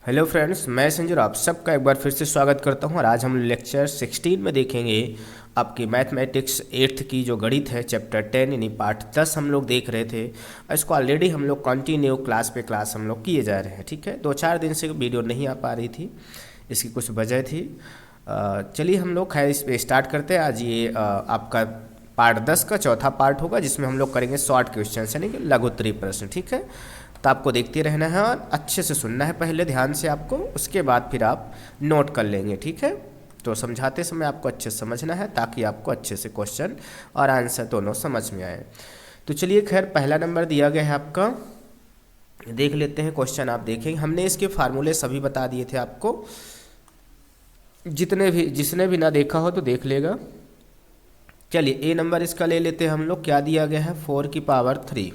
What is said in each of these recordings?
Hello friends, मैं संजय आप सबका एक बार फिर से स्वागत करता हूं। और आज हम लेक्चर 16 में देखेंगे आपकी मैथमेटिक्स 8th की जो गणित है चैप्टर 10 यानी पार्ट 10 हम लोग देख रहे थे। और इसको ऑलरेडी हम लोग कंटिन्यू क्लास पे क्लास हम लोग किए जा रहे हैं। ठीक है, 2-4 दिन से वीडियो नहीं आ पा रही थी, इसकी कुछ वजह थी। चलिए हम लोग खैर इस पे स्टार्ट करते हैं। आज ये आपका पार्ट 10 का चौथा पार्ट होगा, जिसमें हम लोग करेंगे शॉर्ट क्वेश्चन यानी कि लघुत्तरीय प्रश्न। ठीक है, तो आपको देखते रहना है और अच्छे से सुनना है पहले ध्यान से आपको, उसके बाद फिर आप नोट कर लेंगे। ठीक है, तो समझाते समय आपको अच्छे से समझना है ताकि आपको अच्छे से क्वेश्चन और आंसर दोनों समझ में आए। तो चलिए खैर पहला नंबर दिया गया है आपका, देख लेते हैं क्वेश्चन। आप देखेंगे हमने इसके फार्मूले सभी बता दिए थे आपको, जिसने भी ना देखा हो तो देख लेगा। चलिए ए नंबर इसका ले लेते हैं हम लोग। क्या दिया गया है? 4 की पावर 3।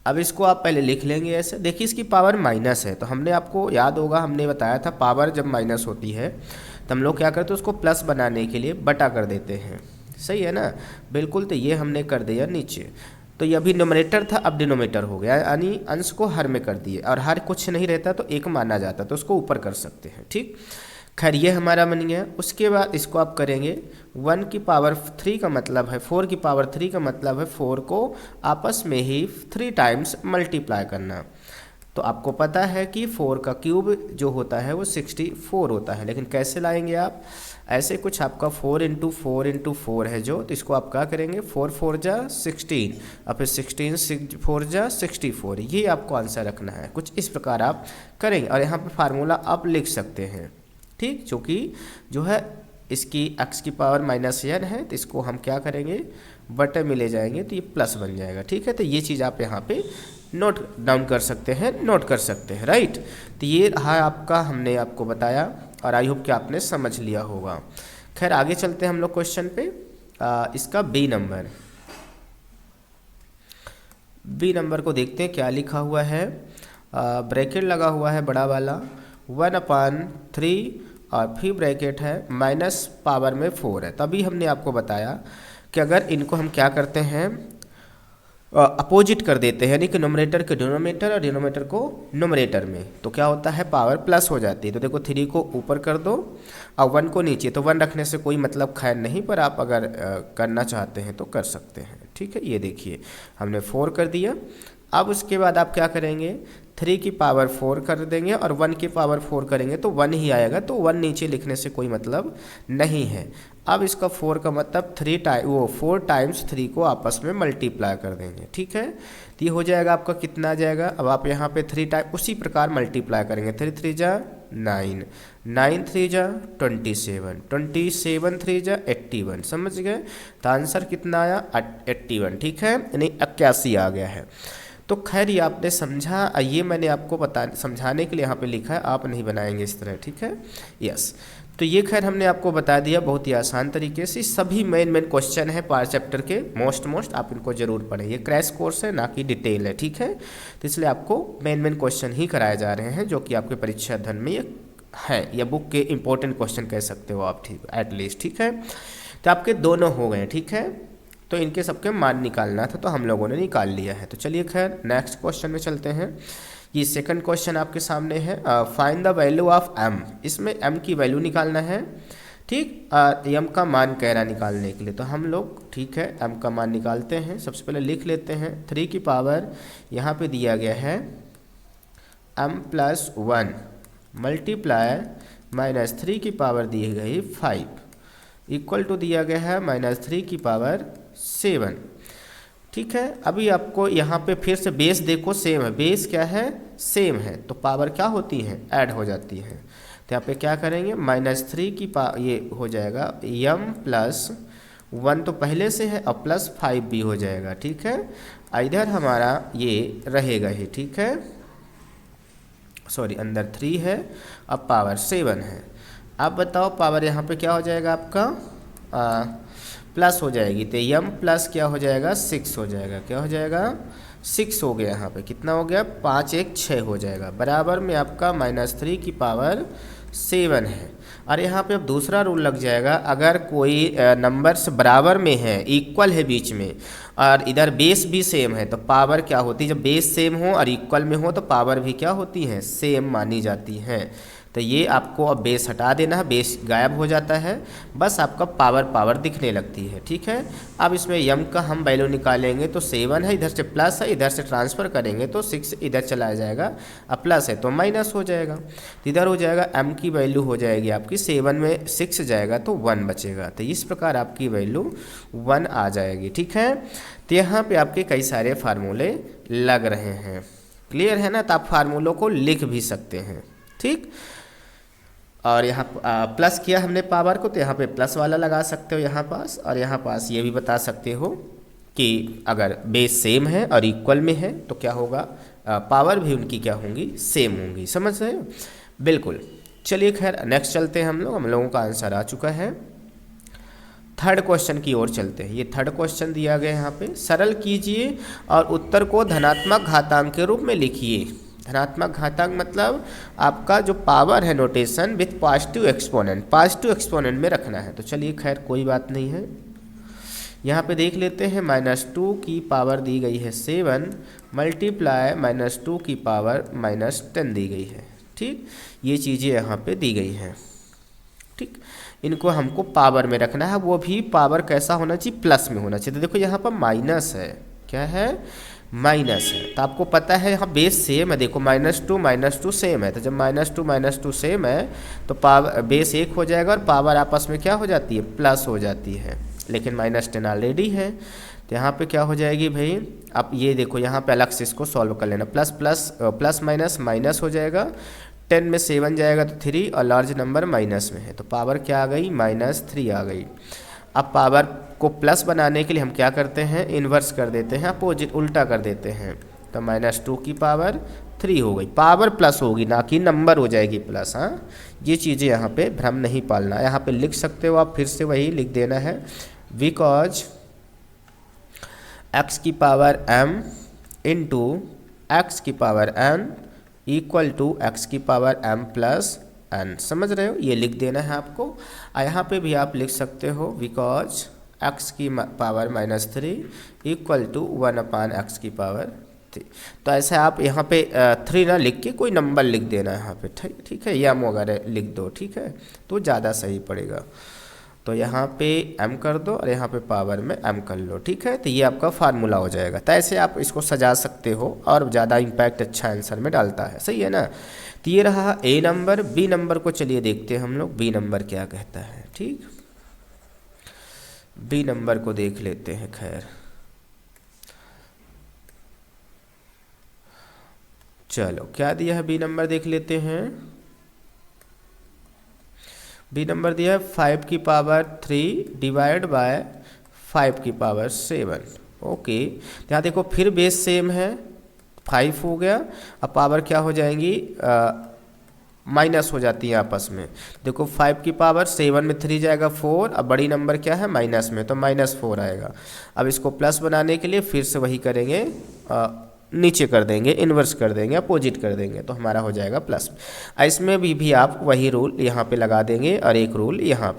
अब इसको आप पहले लिख लेंगे ऐसे। देखिए इसकी पावर माइनस है, तो हमने आपको याद होगा, हमने बताया था पावर जब माइनस होती है तो हम लोग क्या करते हैं, उसको प्लस बनाने के लिए बटा कर देते हैं। सही है ना? बिल्कुल। तो ये हमने कर दिया नीचे, तो ये अभी नोमिनेटर था, अब डिनोमिनेटर हो गया, यानी अंश को हर में कर दिए। और हर कुछ नहीं रहता तो एक माना जाता, तो उसको ऊपर कर सकते हैं। ठीक, खैर ये हमारा बन गया। उसके बाद इसको आप करेंगे 1 की पावर 3 का मतलब है 4 की पावर 3 का मतलब है 4 को आपस में ही 3 टाइम्स मल्टीप्लाई करना। तो आपको पता है कि 4 का क्यूब जो होता है वो 64 होता है, लेकिन कैसे लाएंगे आप? ऐसे कुछ आपका 4 इंटू 4 इंटू 4 है जो, तो इसको आप क्या करेंगे 4 4 जा 16 और फिर 16 4 जा 64, ये आपको आंसर रखना है। कुछ इस प्रकार आप करेंगे और यहाँ पर फार्मूला आप लिख सकते हैं। ठीक, क्योंकि जो है इसकी x की पावर -n है, तो इसको हम क्या करेंगे बटे में ले जाएंगे तो ये प्लस बन जाएगा। ठीक है, तो ये चीज़ आप यहाँ पे नोट डाउन कर सकते हैं, नोट कर सकते हैं। राइट, तो ये रहा आपका, हमने आपको बताया और आई होप कि आपने समझ लिया होगा। खैर आगे चलते हैं हम लोग क्वेश्चन पे। इसका बी नंबर को देखते हैं क्या लिखा हुआ है। ब्रैकेट लगा हुआ है बड़ा वाला, 1/3 और फिर ब्रैकेट है माइनस पावर में 4 है। तभी हमने आपको बताया कि अगर इनको हम क्या करते हैं अपोजिट कर देते हैं, यानी कि नोमिनेटर के डिनोमिनेटर और डिनोमिनेटर को नोमिनेटर में, तो क्या होता है पावर प्लस हो जाती है। तो देखो 3 को ऊपर कर दो और 1 को नीचे, तो 1 रखने से कोई मतलब खैर नहीं, पर आप अगर करना चाहते हैं तो कर सकते हैं। ठीक है, ये देखिए हमने 4 कर दिया। अब उसके बाद आप क्या करेंगे 3 की पावर 4 कर देंगे और 1 की पावर 4 करेंगे तो 1 ही आएगा, तो 1 नीचे लिखने से कोई मतलब नहीं है। अब इसका 4 का मतलब 4 टाइम्स 3 को आपस में मल्टीप्लाई कर देंगे। ठीक है, तो ये हो जाएगा आपका, कितना आ जाएगा? अब आप यहाँ पे 3 टाइम उसी प्रकार मल्टीप्लाई करेंगे। 3 3 जा 9, 9 3 जा 27, 27 3 जा 81। समझ गए? तो आंसर कितना आया? 81। ठीक है, यानी 81 आ गया है। तो खैर ये आपने समझा, ये मैंने आपको समझाने के लिए यहाँ पे लिखा है, आप नहीं बनाएंगे इस तरह। ठीक है, यस। तो ये खैर हमने आपको बता दिया बहुत ही आसान तरीके से। सभी मेन क्वेश्चन है पार चैप्टर के, मोस्ट आप इनको जरूर पढ़ें। ये क्रैश कोर्स है ना कि डिटेल है। ठीक है, तो इसलिए आपको मेन क्वेश्चन ही कराए जा रहे हैं जो कि आपके परीक्षा अध्ययन में ये है, या बुक के इंपॉर्टेंट क्वेश्चन कह सकते हो आप। ठीक, एटलीस्ट। ठीक है, तो आपके दोनों हो गए। ठीक है, तो इनके सबके मान निकालना था, तो हम लोगों ने निकाल लिया है। तो चलिए खैर नेक्स्ट क्वेश्चन में चलते हैं। ये सेकंड क्वेश्चन आपके सामने है, find the value of m। इसमें m की वैल्यू निकालना है। ठीक, m का मान कह रहा निकालने के लिए, तो हम लोग ठीक है m का मान निकालते हैं। सबसे पहले लिख लेते हैं 3 की पावर यहाँ पे दिया गया है m+1 मल्टीप्लाई -3 की पावर दी गई 5 इक्वल टू दिया गया है -3 की पावर 7। ठीक है, अभी आपको यहाँ पे फिर से बेस देखो सेम है, बेस क्या है? सेम है, तो पावर क्या होती है? ऐड हो जाती है। तो यहाँ पे क्या करेंगे -3 की ये हो जाएगा m+1 तो पहले से है, और +5 भी हो जाएगा। ठीक है, इधर हमारा ये रहेगा ही। ठीक है, सॉरी अंदर 3 है, अब पावर 7 है। अब बताओ पावर यहाँ पे क्या हो जाएगा आपका? प्लस हो जाएगी, तो m प्लस क्या हो जाएगा? 6 हो जाएगा। क्या हो जाएगा? 6 हो गया। यहाँ पे कितना हो गया? 5 1 6 हो जाएगा। बराबर में आपका -3 की पावर 7 है। और यहाँ पे अब दूसरा रूल लग जाएगा, अगर कोई नंबर्स बराबर में है, इक्वल है बीच में, और इधर बेस भी सेम है, तो पावर क्या होती है, जब बेस सेम हो और इक्वल में हो तो पावर भी क्या होती है, सेम मानी जाती है। तो ये आपको अब बेस हटा देना है, बेस गायब हो जाता है, बस आपका पावर दिखने लगती है। ठीक है, अब इसमें यम का हम वैल्यू निकालेंगे तो 7 है, इधर से प्लस है, इधर से ट्रांसफ़र करेंगे तो 6 इधर चला जाएगा, अब प्लस है तो माइनस हो जाएगा, तो इधर हो जाएगा एम की वैल्यू हो जाएगी आपकी 7 में 6 जाएगा तो 1 बचेगा। तो इस प्रकार आपकी वैल्यू 1 आ जाएगी। ठीक है, तो यहाँ पे आपके कई सारे फार्मूले लग रहे हैं, क्लियर है ना, तो आप फार्मूलों को लिख भी सकते हैं। ठीक, और यहाँ प्लस किया हमने पावर को, तो यहाँ पे प्लस वाला लगा सकते हो यहाँ पास, और यहाँ पास ये भी बता सकते हो कि अगर बेस सेम है और इक्वल में है तो क्या होगा, पावर भी उनकी क्या होंगी, सेम होंगी। समझ रहे हो, बिल्कुल। चलिए खैर नेक्स्ट चलते हैं, हम लोगों का आंसर आ चुका है। थर्ड क्वेश्चन की ओर चलते हैं। ये थर्ड क्वेश्चन दिया गया है यहाँ पे, सरल कीजिए और उत्तर को धनात्मक घातांक के रूप में लिखिए। धनात्मक घातांक मतलब आपका जो पावर है नोटेशन विथ पॉजिटिव एक्सपोनेंट में रखना है। तो चलिए खैर कोई बात नहीं है, यहाँ पे देख लेते हैं -2 की पावर दी गई है 7 मल्टीप्लाई -2 की पावर -10 दी गई है। ठीक, ये चीज़ें यहाँ पे दी गई हैं। ठीक, इनको हमको पावर में रखना है, वो भी पावर कैसा होना चाहिए, प्लस में होना चाहिए। तो देखो यहाँ पर माइनस है, क्या है, माइनस है, तो आपको पता है यहाँ बेस सेम है, देखो -2 सेम है, तो जब -2 सेम है तो पावर बेस 1 हो जाएगा और पावर आपस में क्या हो जाती है, प्लस हो जाती है, लेकिन -10 ऑलरेडी है, तो यहाँ पे क्या हो जाएगी भाई, आप ये देखो यहाँ पे अलग से इसको सॉल्व कर लेना, प्लस माइनस माइनस हो जाएगा, 10 में 7 जाएगा तो 3 और लार्ज नंबर माइनस में है, तो पावर क्या आ गई, -3 आ गई। अब पावर को प्लस बनाने के लिए हम क्या करते हैं, इन्वर्स कर देते हैं, अपोजिट उल्टा कर देते हैं, तो -2 की पावर 3 हो गई, पावर प्लस होगी ना कि नंबर हो जाएगी प्लस। हाँ, ये चीज़ें यहाँ पे भ्रम नहीं पालना, यहाँ पे लिख सकते हो आप, फिर से वही लिख देना है, बिकॉज x की पावर m इंटू एक्स की power n equal to x की पावर m प्लस n। समझ रहे हो, ये लिख देना है आपको। यहाँ पे भी आप लिख सकते हो बिकॉज x की पावर -3 इक्वल टू 1/x की पावर 3। तो ऐसे आप यहाँ पे 3 ना लिख के कोई नंबर लिख देना है यहाँ पे, ठीक है, या वगैरह लिख दो, ठीक है, तो ज़्यादा सही पड़ेगा। तो यहाँ पे m कर दो और यहाँ पे पावर में m कर लो, ठीक है, तो ये आपका फार्मूला हो जाएगा। तो ऐसे आप इसको सजा सकते हो और ज़्यादा इम्पैक्ट अच्छा आंसर में डालता है, सही है ना। तो ये रहा A नंबर। B नंबर को चलिए देखते हैं हम लोग, B नंबर क्या कहता है। ठीक, B नंबर को देख लेते हैं। खैर चलो क्या दिया है B नंबर देख लेते हैं। B नंबर दिया है 5 की पावर 3 डिवाइड बाय 5 की पावर 7। ओके, यहाँ देखो फिर बेस सेम है, 5 हो गया, अब पावर क्या हो जाएंगी, माइनस हो जाती है आपस में। देखो 5 की पावर 7 में 3 जाएगा 4, अब बड़ी नंबर क्या है, माइनस में, तो -4 आएगा। अब इसको प्लस बनाने के लिए फिर से वही करेंगे, नीचे कर देंगे, इन्वर्स कर देंगे, अपोजिट कर देंगे, तो हमारा हो जाएगा प्लस। इसमें भी आप वही रूल यहाँ पे लगा देंगे और एक रूल यहाँ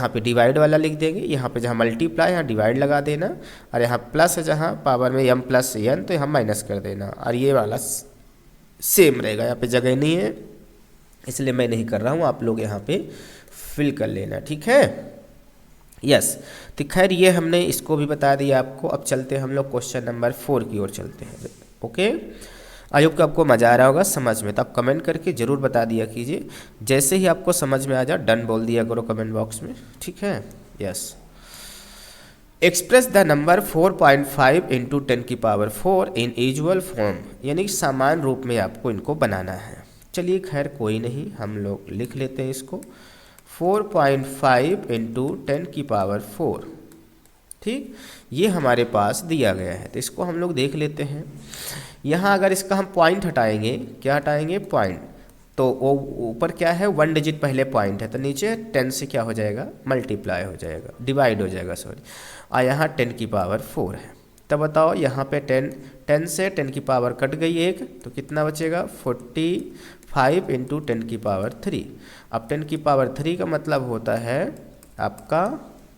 पे डिवाइड वाला लिख देंगे, यहाँ पे जहाँ मल्टीप्लाई यहाँ डिवाइड लगा देना, और यहाँ प्लस है जहाँ पावर में m प्लस n तो यहाँ माइनस कर देना, और ये वाला सेम रहेगा, यहाँ पे जगह नहीं है इसलिए मैं नहीं कर रहा हूँ, आप लोग यहाँ पे फिल कर लेना, ठीक है। यस, तो खैर ये हमने इसको भी बता दिया आपको। अब चलते हैं हम लोग क्वेश्चन नंबर 4 की ओर चलते हैं। ओके, आई होप कि आपको मज़ा आ रहा होगा समझ में, तो आप कमेंट करके ज़रूर बता दिया कीजिए, जैसे ही आपको समझ में आ जाए डन बोल दिया करो कमेंट बॉक्स में, ठीक है। Yes, express the number 4.5 into 10 की पावर 4 इन यूजुअल फॉर्म, यानी कि समान रूप में आपको इनको बनाना है। चलिए खैर कोई नहीं, हम लोग लिख लेते हैं इसको, 4.5 इंटू 10 की पावर 4। ठीक, ये हमारे पास दिया गया है, तो इसको हम लोग देख लेते हैं। यहाँ अगर इसका हम पॉइंट हटाएंगे, क्या हटाएंगे, पॉइंट, तो वो ऊपर क्या है, 1 डिजिट पहले पॉइंट है, तो नीचे 10 से क्या हो जाएगा, मल्टीप्लाई हो जाएगा, डिवाइड हो जाएगा, सॉरी, और यहाँ 10 की पावर 4 है। तब बताओ यहाँ पे 10 से 10 की पावर कट गई एक, तो कितना बचेगा, 45 इंटू 10 की पावर 3। अब 10 की पावर 3 का मतलब होता है आपका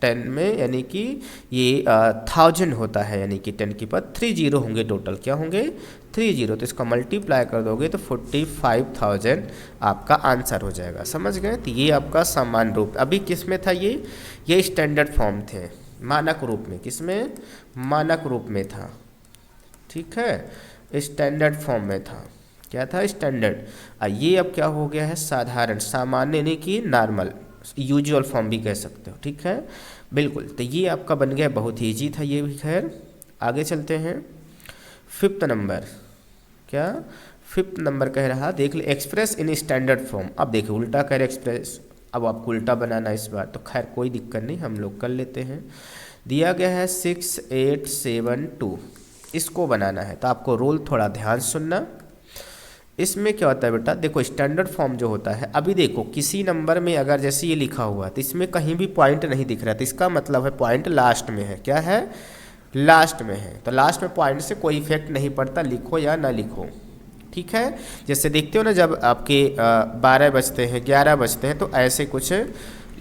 10 में, यानी कि ये 1000 होता है, यानी कि 10 की पावर 3 जीरो होंगे टोटल, क्या होंगे 3 जीरो, तो इसका मल्टीप्लाई कर दोगे तो 45,000 आपका आंसर हो जाएगा। समझ गए? तो ये आपका सामान्य रूप, अभी किस में था ये स्टैंडर्ड फॉर्म थे, मानक रूप में, किस में, मानक रूप में था, ठीक है, स्टैंडर्ड फॉर्म में था, क्या था स्टैंडर्ड। ये अब क्या हो गया है साधारण, सामान्य यानी कि नॉर्मल, यूजुअल फॉर्म भी कह सकते हो, ठीक है बिल्कुल। तो ये आपका बन गया, बहुत ही ईजी था ये भी। खैर आगे चलते हैं, 5th नंबर, क्या 5th नंबर कह रहा, देख ले, एक्सप्रेस इन स्टैंडर्ड फॉर्म। अब देखिए उल्टा कह रहे एक्सप्रेस, अब आपको उल्टा बनाना इस बार, तो खैर कोई दिक्कत नहीं, हम लोग कर लेते हैं। दिया गया है 6872, इसको बनाना है, तो आपको रूल थोड़ा ध्यान सुनना। इसमें क्या होता है बेटा, देखो स्टैंडर्ड फॉर्म जो होता है, अभी देखो किसी नंबर में अगर जैसे ये लिखा हुआ है तो इसमें कहीं भी पॉइंट नहीं दिख रहा, तो इसका मतलब है पॉइंट लास्ट में है, क्या है, लास्ट में है। तो लास्ट में पॉइंट से कोई इफेक्ट नहीं पड़ता, लिखो या ना लिखो, ठीक है। जैसे देखते हो ना, जब आपके 12 बजते हैं, 11 बजते हैं, तो ऐसे कुछ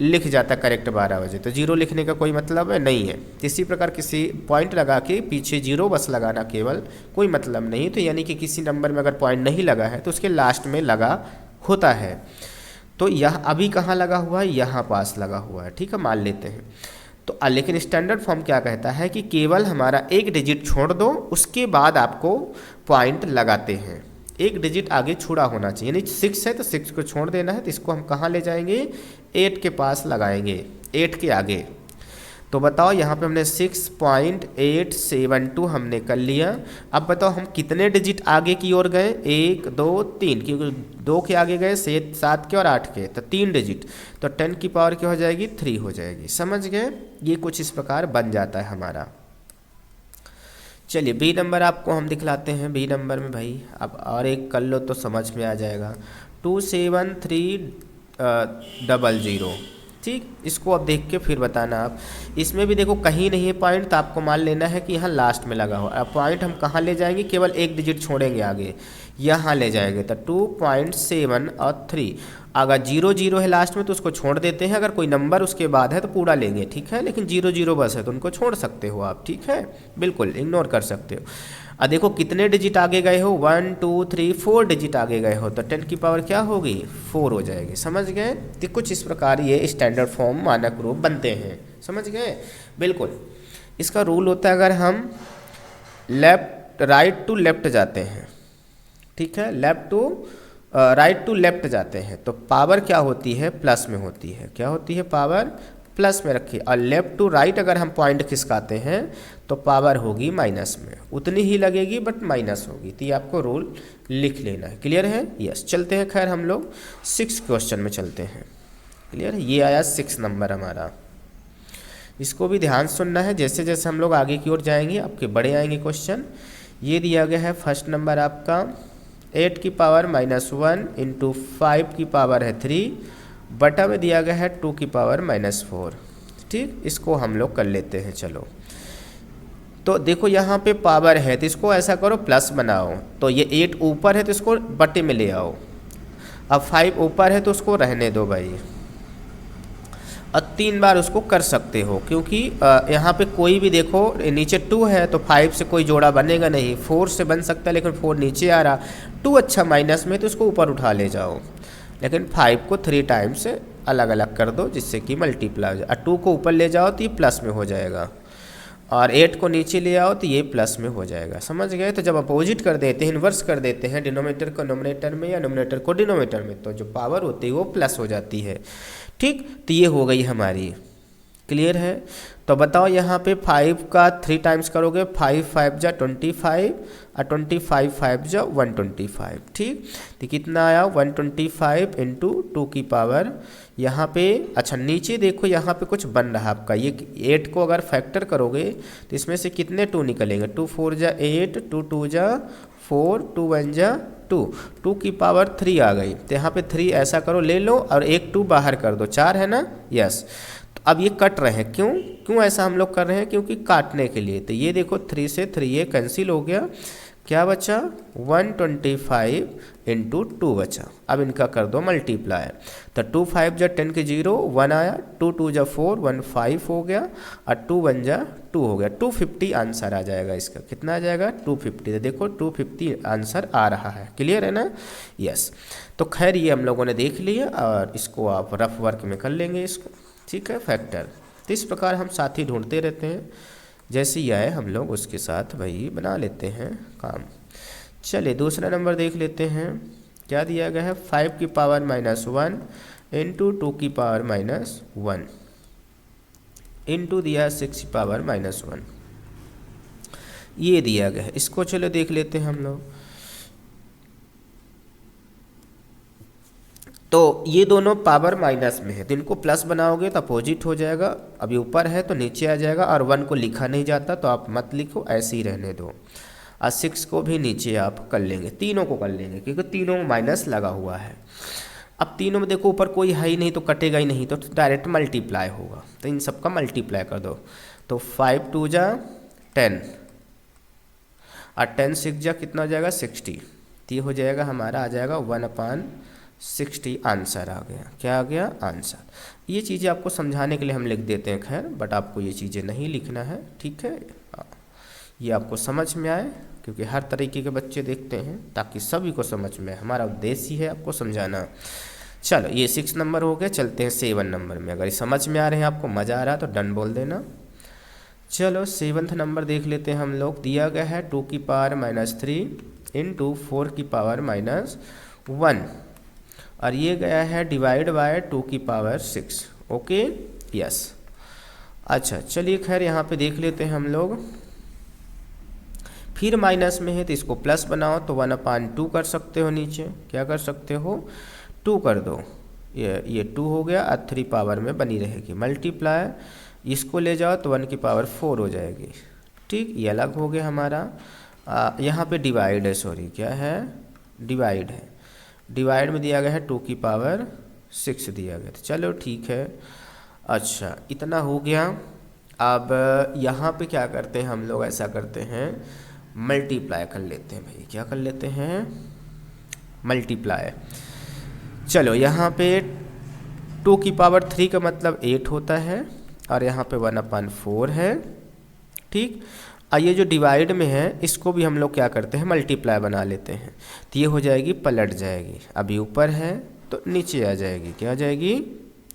लिख जाता करेक्ट 12 बजे, तो जीरो लिखने का कोई मतलब नहीं है। इसी प्रकार किसी पॉइंट लगा के पीछे जीरो बस लगाना केवल, कोई मतलब नहीं। तो यानी कि किसी नंबर में अगर पॉइंट नहीं लगा है तो उसके लास्ट में लगा होता है। तो यह अभी कहाँ लगा हुआ है, यहाँ पास लगा हुआ है, ठीक है, मान लेते हैं। तो लेकिन स्टैंडर्ड फॉर्म क्या कहता है कि केवल हमारा एक डिजिट छोड़ दो, उसके बाद आपको पॉइंट लगाते हैं, एक डिजिट आगे छुड़ा होना चाहिए, यानी 6 है तो 6 को छोड़ देना है, तो इसको हम कहाँ ले जाएंगे, 8 के पास लगाएंगे, 8 के आगे। तो बताओ यहाँ पे हमने 6.872 हमने कर लिया। अब बताओ हम कितने डिजिट आगे की ओर गए, 1 2 3, क्योंकि 2 के आगे गए 7 के और 8 के, तो 3 डिजिट, तो 10 की पावर क्या हो जाएगी, 3 हो जाएगी। समझ गए? ये कुछ इस प्रकार बन जाता है हमारा। चलिए बी नंबर आपको हम दिखलाते हैं। बी नंबर में भाई अब और एक कर लो तो समझ में आ जाएगा, 27300, ठीक। इसको अब देख के फिर बताना आप, इसमें भी देखो कहीं नहीं है पॉइंट, तो आपको मान लेना है कि यहाँ लास्ट में लगा हो। अब पॉइंट हम कहाँ ले जाएंगे, केवल एक डिजिट छोड़ेंगे आगे, यहाँ ले जाएंगे, तो 2.7 और 3, अगर 0 0 है लास्ट में तो उसको छोड़ देते हैं, अगर कोई नंबर उसके बाद है तो पूरा लेंगे, ठीक है, लेकिन 0 0 बस है तो उनको छोड़ सकते हो आप, ठीक है, बिल्कुल इग्नोर कर सकते हो। अब देखो कितने डिजिट आगे गए हो, 1 2 3 4 डिजिट आगे गए हो, तो 10 की पावर क्या होगी, 4 हो जाएगी। समझ गए? तो कुछ इस प्रकार ये स्टैंडर्ड फॉर्म मानक रूप बनते हैं, समझ गए, बिल्कुल। इसका रूल होता है, अगर हम राइट टू लेफ्ट जाते हैं, ठीक है, राइट टू लेफ्ट जाते हैं, तो पावर क्या होती है, प्लस में होती है, क्या होती है, पावर प्लस में रखिए। और लेफ्ट टू राइट अगर हम पॉइंट खिसकाते हैं तो पावर होगी माइनस में, उतनी ही लगेगी बट माइनस होगी। तो ये आपको रूल लिख लेना है, क्लियर है? यस, चलते हैं। खैर हम लोग 6 क्वेश्चन में चलते हैं, क्लियर है? ये आया 6 नंबर हमारा, इसको भी ध्यान सुनना है, जैसे जैसे हम लोग आगे की ओर जाएंगे आपके बड़े आएंगे क्वेश्चन। ये दिया गया है फर्स्ट नंबर आपका 8 की पावर -1 इंटू 5 की पावर है 3, बटा में दिया गया है 2 की पावर -4, ठीक। इसको हम लोग कर लेते हैं, चलो। तो देखो यहाँ पे पावर है तो इसको ऐसा करो प्लस बनाओ, तो ये 8 ऊपर है तो इसको बटे में ले आओ, अब 5 ऊपर है तो उसको रहने दो भाई, और 3 बार उसको कर सकते हो, क्योंकि यहाँ पे कोई भी देखो नीचे 2 है तो 5 से कोई जोड़ा बनेगा नहीं, 4 से बन सकता है लेकिन 4 नीचे आ रहा, 2 अच्छा माइनस में तो उसको ऊपर उठा ले जाओ, लेकिन 5 को 3 टाइम्स अलग अलग कर दो जिससे कि मल्टीप्लाई हो जाए, और 2 को ऊपर ले जाओ तो ये प्लस में हो जाएगा, और 8 को नीचे ले आओ तो ये प्लस में हो जाएगा। समझ गए? तो जब अपोजिट कर देते हैं, इन्वर्स कर देते हैं, डिनोमिनेटर को नोमिनेटर में या नोमिनेटर को डिनोमिनेटर में, तो जो पावर होती है वो प्लस हो जाती है, ठीक। तो ये हो गई हमारी, क्लियर है? तो बताओ यहाँ पे 5 का 3 टाइम्स करोगे, 5 5 जा 25 और 25 5 जा 125, ठीक। तो कितना आया 125 इंटू 2 की पावर, यहाँ पे अच्छा नीचे देखो यहाँ पे कुछ बन रहा है आपका, ये 8 को अगर फैक्टर करोगे तो इसमें से कितने 2 निकलेंगे, 2 4 जा 8, 2 2 जा 4, 2 1 जा 2, 2 की पावर 3 आ गई, तो यहाँ पे 3 ऐसा करो ले लो और एक 2 बाहर कर दो, 4 है ना, यस। तो अब ये कट रहे हैं, क्यों ऐसा हम लोग कर रहे हैं, क्योंकि काटने के लिए। तो ये देखो 3 से 3 ये कैंसिल हो गया, क्या बचा 125 इंटू 2 बचा। अब इनका कर दो मल्टीप्लाई, तो 2 5 जा 10 के 0 1 आया, 2 2 जा 4 1 5 हो गया और 2 1 जा 2 हो गया। 250 आंसर आ जाएगा इसका। कितना आ जाएगा 250। तो देखो 250 आंसर आ रहा है। क्लियर है ना? यस। तो खैर ये हम लोगों ने देख लिया और इसको आप रफ वर्क में कर लेंगे इसको। ठीक है, फैक्टर। तो इस प्रकार हम साथी ढूंढते रहते हैं, जैसे ही आए हम लोग उसके साथ वही बना लेते हैं काम। चलिए दूसरा नंबर देख लेते हैं। क्या दिया गया है 5 की पावर -1 इंटू 2 की पावर -1 इंटू दिया 6 की पावर -1, ये दिया गया है। इसको चलो देख लेते हैं हम लोग। तो ये दोनों पावर माइनस में है, तो इनको प्लस बनाओगे तो अपोजिट हो जाएगा। अभी ऊपर है तो नीचे आ जाएगा, और 1 को लिखा नहीं जाता तो आप मत लिखो, ऐसे ही रहने दो। और 6 को भी नीचे आप कर लेंगे, तीनों को कर लेंगे क्योंकि तीनों में माइनस लगा हुआ है। अब तीनों में देखो ऊपर कोई है ही नहीं तो कटेगा ही नहीं, तो डायरेक्ट मल्टीप्लाई होगा। तो इन सब का मल्टीप्लाई कर दो। तो 5 2 जा 10 और 10 6 जा कितना हो जाएगा 60। तो ये हो जाएगा हमारा, आ जाएगा 1/60 आंसर आ गया। क्या आ गया आंसर। ये चीज़ें आपको समझाने के लिए हम लिख देते हैं खैर, बट आपको ये चीज़ें नहीं लिखना है। ठीक है, ये आपको समझ में आए क्योंकि हर तरीके के बच्चे देखते हैं, ताकि सभी को समझ में आए। हमारा उद्देश्य ही है आपको समझाना। चलो ये 6 नंबर हो गया। चलते हैं 7 नंबर में। अगर ये समझ में आ रहे हैं, आपको मज़ा आ रहा है तो डन बोल देना। चलो 7वां नंबर देख लेते हैं हम लोग। दिया गया है 2 की पावर -3 इंटू 4 की पावर -1, और ये गया है डिवाइड बाय 2 की पावर 6। Okay, yes. अच्छा चलिए खैर यहाँ पे देख लेते हैं हम लोग। फिर माइनस में है तो इसको प्लस बनाओ, तो 1/2 कर सकते हो। नीचे क्या कर सकते हो 2 कर दो, ये 2 हो गया और 3 पावर में बनी रहेगी। मल्टीप्लाई इसको ले जाओ तो 1 की पावर 4 हो जाएगी। ठीक, ये अलग हो गया हमारा। यहाँ पे डिवाइड है, सॉरी क्या है डिवाइड है। डिवाइड में दिया गया है 2 की पावर 6 दिया गया। तो चलो ठीक है। अच्छा इतना हो गया। अब यहाँ पे क्या करते हैं हम लोग, ऐसा करते हैं मल्टीप्लाई कर लेते हैं भाई। क्या कर लेते हैं मल्टीप्लाई। चलो यहाँ पे 2 की पावर 3 का मतलब 8 होता है, और यहाँ पे 1/4 है। ठीक, और ये जो डिवाइड में है इसको भी हम लोग क्या करते हैं मल्टीप्लाई बना लेते हैं। तो ये हो जाएगी पलट जाएगी। अभी ऊपर है तो नीचे आ जाएगी। क्या आ जाएगी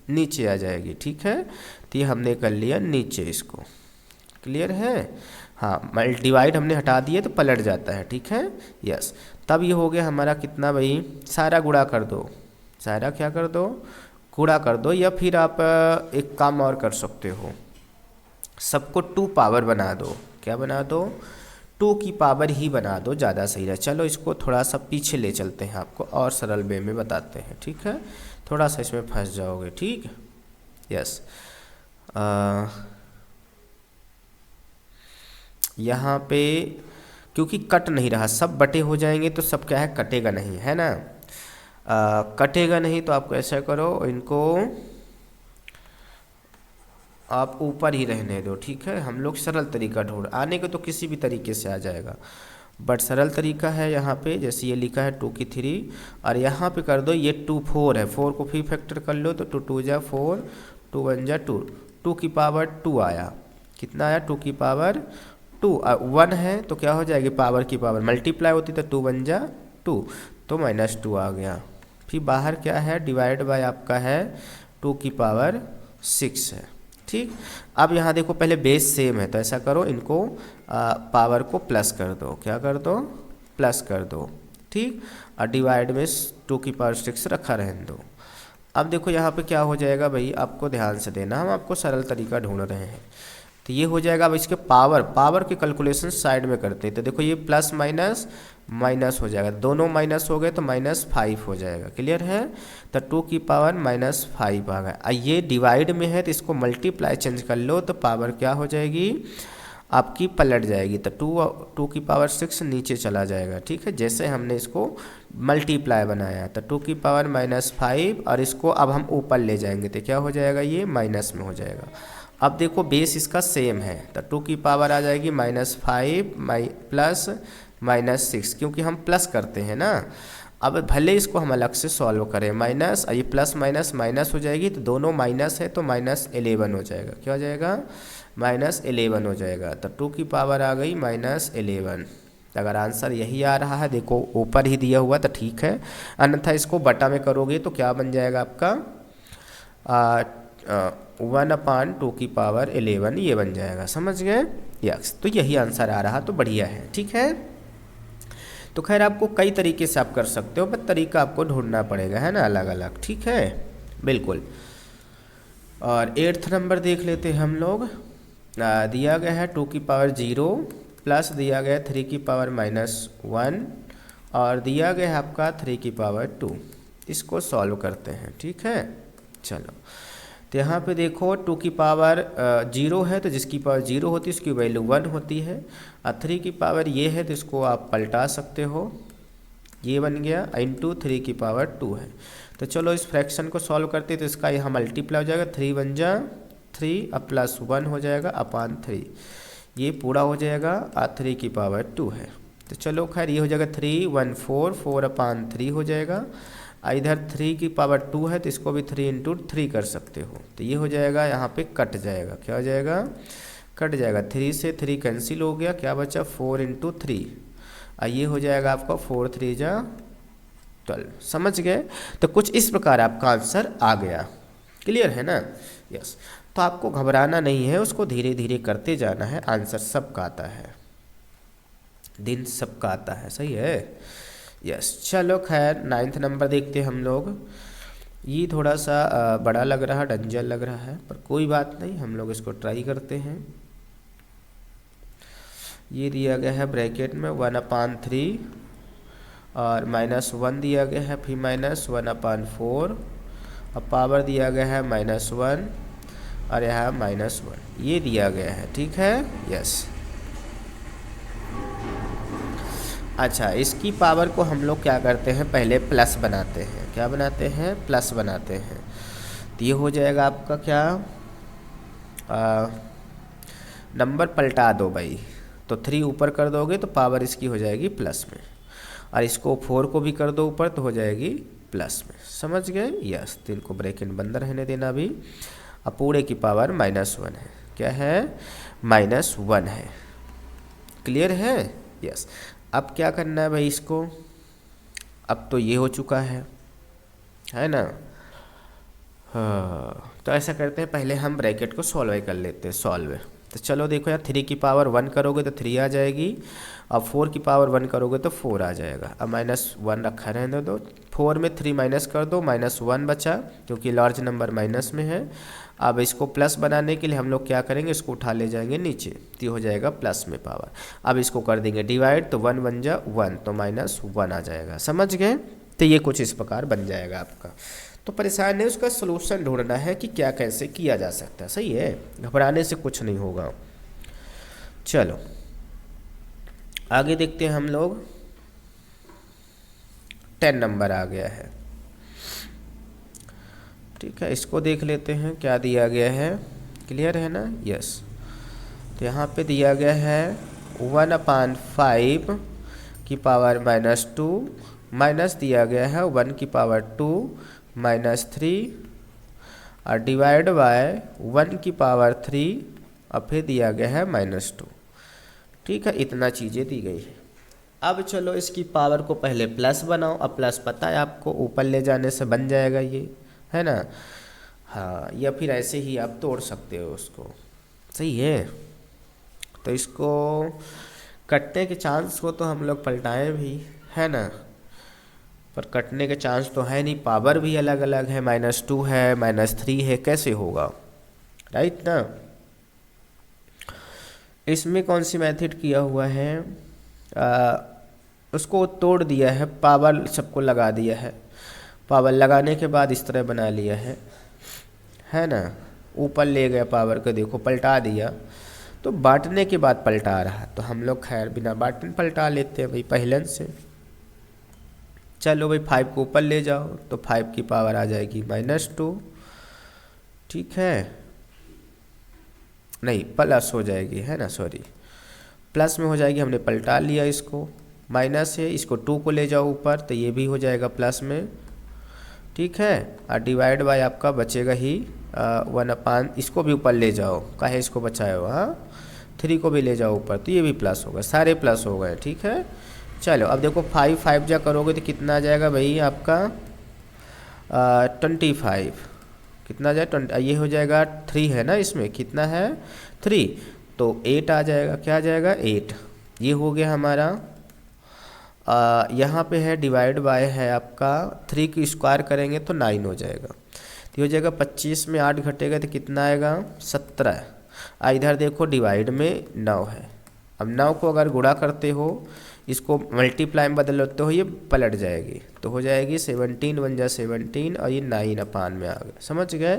नीचे आ जाएगी। ठीक है, तो ये हमने कर लिया नीचे इसको। क्लियर है? हाँ, डिवाइड हमने हटा दिए तो पलट जाता है। ठीक है, यस। तब ये हो गया हमारा कितना भाई, सारा गुणा कर दो। सारा क्या कर दो गुणा कर दो, या फिर आप एक काम और कर सकते हो, सबको 2 पावर बना दो। क्या बना दो 2 की पावर ही बना दो, ज़्यादा सही है। चलो इसको थोड़ा सा पीछे ले चलते हैं, आपको और सरल वे में बताते हैं। ठीक है, थोड़ा सा इसमें फंस जाओगे। ठीक, यस। यहाँ पे क्योंकि कट नहीं रहा, सब बटे हो जाएंगे तो सब क्या है कटेगा नहीं, है ना। कटेगा नहीं तो आपको ऐसा करो, इनको आप ऊपर ही रहने दो। ठीक है, हम लोग सरल तरीका ढूंढ, आने को तो किसी भी तरीके से आ जाएगा, बट सरल तरीका है यहाँ पे। जैसे ये लिखा है 2 की 3, और यहाँ पे कर दो ये 2 4 है, 4 को फिर फैक्टर कर लो तो 2 2 जा 4, 2 1 जा 2, 2 की पावर 2 आया। कितना आया 2 की पावर 2, 1 है तो क्या हो जाएगी पावर की पावर मल्टीप्लाई होती तो 2 1 जा 2, तो -2 आ गया। फिर बाहर क्या है डिवाइड बाय आपका है 2 की पावर 6 है। ठीक, अब यहाँ देखो पहले बेस सेम है तो ऐसा करो, इनको पावर को प्लस कर दो। क्या कर दो प्लस कर दो। ठीक, और डिवाइड में 2 की पावर 6 रखा रहने दो। अब देखो यहाँ पे क्या हो जाएगा भाई, आपको ध्यान से देना, हम आपको सरल तरीका ढूंढ रहे हैं। तो ये हो जाएगा। अब इसके पावर के कैलकुलेशन साइड में करते हैं, तो देखो ये प्लस माइनस माइनस हो जाएगा, दोनों माइनस हो गए तो -5 हो जाएगा। क्लियर है? तो 2 की पावर -5 आ गया। ये डिवाइड में है तो इसको मल्टीप्लाई चेंज कर लो तो पावर क्या हो जाएगी आपकी पलट जाएगी, तो 2 की पावर 6 नीचे चला जाएगा। ठीक है, जैसे हमने इसको मल्टीप्लाई बनाया तो 2 की पावर -5, और इसको अब हम ऊपर ले जाएंगे तो क्या हो जाएगा ये माइनस में हो जाएगा। अब देखो बेस इसका सेम है तो 2 की पावर आ जाएगी -5 प्लस -6, क्योंकि हम प्लस करते हैं ना। अब भले इसको हम अलग से सॉल्व करें, माइनस ये प्लस माइनस माइनस हो जाएगी, तो दोनों माइनस है तो -11 हो जाएगा। क्या हो जाएगा? -11 हो जाएगा। तो 2 की पावर आ गई -11। अगर आंसर यही आ रहा है, देखो ऊपर ही दिया हुआ तो ठीक है, अन्यथा इसको बटा में करोगे तो क्या बन जाएगा आपका 1/2 की पावर 11, ये बन जाएगा। समझ गए? यस, तो यही आंसर आ रहा तो बढ़िया है। ठीक है, तो खैर आपको कई तरीके से आप कर सकते हो, बट तरीका आपको ढूंढना पड़ेगा, है ना, अलग अलग। ठीक है, बिल्कुल। और 8th नंबर देख लेते हैं हम लोग। दिया गया है 2 की पावर 0 प्लस दिया गया 3 की पावर -1 और दिया गया है आपका 3 की पावर 2। इसको सॉल्व करते हैं। ठीक है, चलो, तो यहाँ पे देखो 2 की पावर 0 है, तो जिसकी पावर 0 होती है उसकी वैल्यू 1 होती है। और 3 की पावर ये है, तो इसको आप पलटा सकते हो, ये बन गया इंटू 3 की पावर 2 है। तो चलो इस फ्रैक्शन को सॉल्व करते हैं, तो इसका यहाँ मल्टीप्लाई हो जाएगा, 3 बन जा 3 अब +1 हो जाएगा अपान 3, ये पूरा हो जाएगा और 3 की पावर 2 है। तो चलो खैर ये हो जाएगा 3 1 4 4 अपान 3 हो जाएगा। इधर 3 की पावर 2 है, तो इसको भी 3 इंटू 3 कर सकते हो, तो ये हो जाएगा, यहाँ पे कट जाएगा। क्या हो जाएगा? कट जाएगा, 3 से 3 कैंसिल हो गया, क्या बचा 4 इंटू 3, ये हो जाएगा आपका 4 3 जा 12। समझ गए? तो कुछ इस प्रकार आपका आंसर आ गया। क्लियर है ना? यस, तो आपको घबराना नहीं है, उसको धीरे धीरे करते जाना है, आंसर सबका आता है, दिन सबका आता है। सही है? यस, चलो खैर 9th नंबर देखते हैं हम लोग। ये थोड़ा सा बड़ा लग रहा है, डंजर लग रहा है, पर कोई बात नहीं, हम लोग इसको ट्राई करते हैं। ये दिया गया है ब्रैकेट में 1/3 और -1 दिया गया है, फिर -1/4 और पावर दिया गया है -1 और यहाँ -1 ये दिया गया है। ठीक है, यस। अच्छा, इसकी पावर को हम लोग क्या करते हैं, पहले प्लस बनाते हैं। क्या बनाते हैं? प्लस बनाते हैं। तो ये हो जाएगा आपका क्या, नंबर पलटा दो भाई, तो 3 ऊपर कर दोगे तो पावर इसकी हो जाएगी प्लस में, और इसको 4 को भी कर दो ऊपर तो हो जाएगी प्लस में। समझ गए? यस, तो इनको ब्रैकेट बंद रहने देना अभी। अब पूरे की पावर -1 है। क्या है? -1 है। क्लियर है? यस, अब क्या करना है भाई इसको, अब तो ये हो चुका है ना। हाँ, तो ऐसा करते हैं, पहले हम ब्रैकेट को सॉल्व कर लेते हैं। सॉल्व, तो चलो देखो यार, 3 की पावर 1 करोगे तो 3 आ जाएगी, और 4 की पावर 1 करोगे तो 4 आ जाएगा। अब -1 रखा रहने दो, 4 में 3 माइनस कर दो, -1 बचा, क्योंकि लार्ज नंबर माइनस में है। अब इसको प्लस बनाने के लिए हम लोग क्या करेंगे, इसको उठा ले जाएंगे नीचे, तो हो जाएगा प्लस में पावर। अब इसको कर देंगे डिवाइड, तो 1 बन जा 1, तो -1 आ जाएगा। समझ गए? तो ये कुछ इस प्रकार बन जाएगा आपका। तो परेशान नहीं, उसका सलूशन ढूंढना है कि क्या कैसे किया जा सकता है। सही है, घबराने से कुछ नहीं होगा। चलो आगे देखते हैं हम लोग। 10 नंबर आ गया है। ठीक है, इसको देख लेते हैं क्या दिया गया है। क्लियर है ना? यस, तो यहाँ पे दिया गया है 1/5 की पावर -2 माइनस दिया गया है 1 की पावर 2 -3 और डिवाइड बाय 1 की पावर 3 और फिर दिया गया है -2। ठीक है, इतना चीज़ें दी गई है। अब चलो इसकी पावर को पहले प्लस बनाओ। अब प्लस पता है आपको, ऊपर ले जाने से बन जाएगा ये, है ना। हाँ, या फिर ऐसे ही आप तोड़ सकते हो उसको। सही है, तो इसको कटने के चांस को तो हम लोग पलटाएं भी, है ना, पर कटने के चांस तो है नहीं, पावर भी अलग अलग है, -2 है -3 है, कैसे होगा, राइट ना। इसमें कौन सी मेथड किया हुआ है, उसको तोड़ दिया है, पावर सबको लगा दिया है, पावर लगाने के बाद इस तरह बना लिया है ना। ऊपर ले गया पावर को, देखो पलटा दिया, तो बांटने के बाद पलटा रहा, तो हम लोग खैर बिना बांटने पलटा लेते हैं भाई पहले से। चलो भाई 5 को ऊपर ले जाओ, तो 5 की पावर आ जाएगी -2। ठीक है, नहीं प्लस हो जाएगी, है ना, सॉरी प्लस में हो जाएगी, हमने पलटा लिया इसको, माइनस है, इसको 2 को ले जाओ ऊपर तो ये भी हो जाएगा प्लस में, ठीक है। और डिवाइड बाय आपका बचेगा ही 1/, इसको भी ऊपर ले जाओ, काहे इसको बचाए हो, हाँ 3 को भी ले जाओ ऊपर तो ये भी प्लस होगा, सारे प्लस हो गए, ठीक है। चलो अब देखो 5 जा करोगे तो कितना आ जाएगा भाई आपका 25, कितना आ जाए ये हो जाएगा 3 है ना, इसमें कितना है 3, तो 8 आ जाएगा, क्या आ जाएगा 8, ये हो गया हमारा। यहाँ पे है डिवाइड बाय है आपका 3 की स्क्वायर करेंगे तो 9 हो जाएगा, तो हो जाएगा 25 में 8 घटेगा तो कितना आएगा 17। इधर देखो डिवाइड में 9 है, अब 9 को अगर गुणा करते हो, इसको मल्टीप्लाई में बदल लेते हो, ये पलट जाएगी तो हो जाएगी 17 बन जा 17 और ये 9/, में आ गया, समझ गए।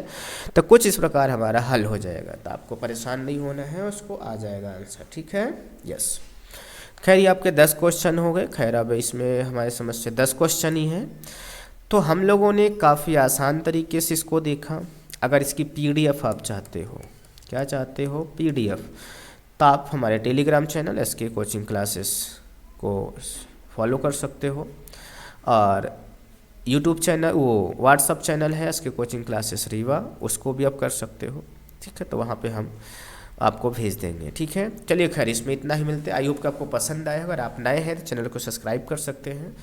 तो कुछ इस प्रकार हमारा हल हो जाएगा, तो आपको परेशान नहीं होना है, उसको आ जाएगा आंसर, ठीक है। यस, खैर ये आपके 10 क्वेश्चन हो गए। खैर अब इसमें हमारे समझ से 10 क्वेश्चन ही हैं, तो हम लोगों ने काफ़ी आसान तरीके से इसको देखा। अगर इसकी PDF आप चाहते हो, क्या चाहते हो PDF, तो आप हमारे Telegram channel SK coaching classes को फॉलो कर सकते हो, और यूट्यूब चैनल, वो व्हाट्सअप चैनल है SK कोचिंग क्लासेस रीवा, उसको भी आप कर सकते हो, ठीक है। तो वहाँ पे हम आपको भेज देंगे, ठीक है। चलिए खैर इसमें इतना ही, मिलते हैं। आई होप कि आपको पसंद आया। अगर आप नए हैं तो चैनल को सब्सक्राइब कर सकते हैं,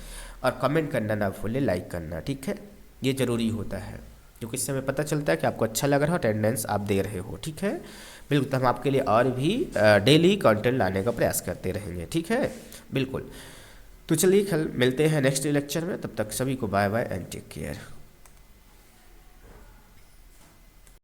और कमेंट करना ना भूलें, लाइक करना, ठीक है। ये ज़रूरी होता है क्योंकि इससे हमें पता चलता है कि आपको अच्छा लग रहा हो, अटेंडेंस आप दे रहे हो, ठीक है। बिल्कुल, तो हम आपके लिए और भी डेली कंटेंट लाने का प्रयास करते रहेंगे, ठीक है, बिल्कुल। तो चलिए कल मिलते हैं नेक्स्ट लेक्चर में, तब तक सभी को bye bye and take care.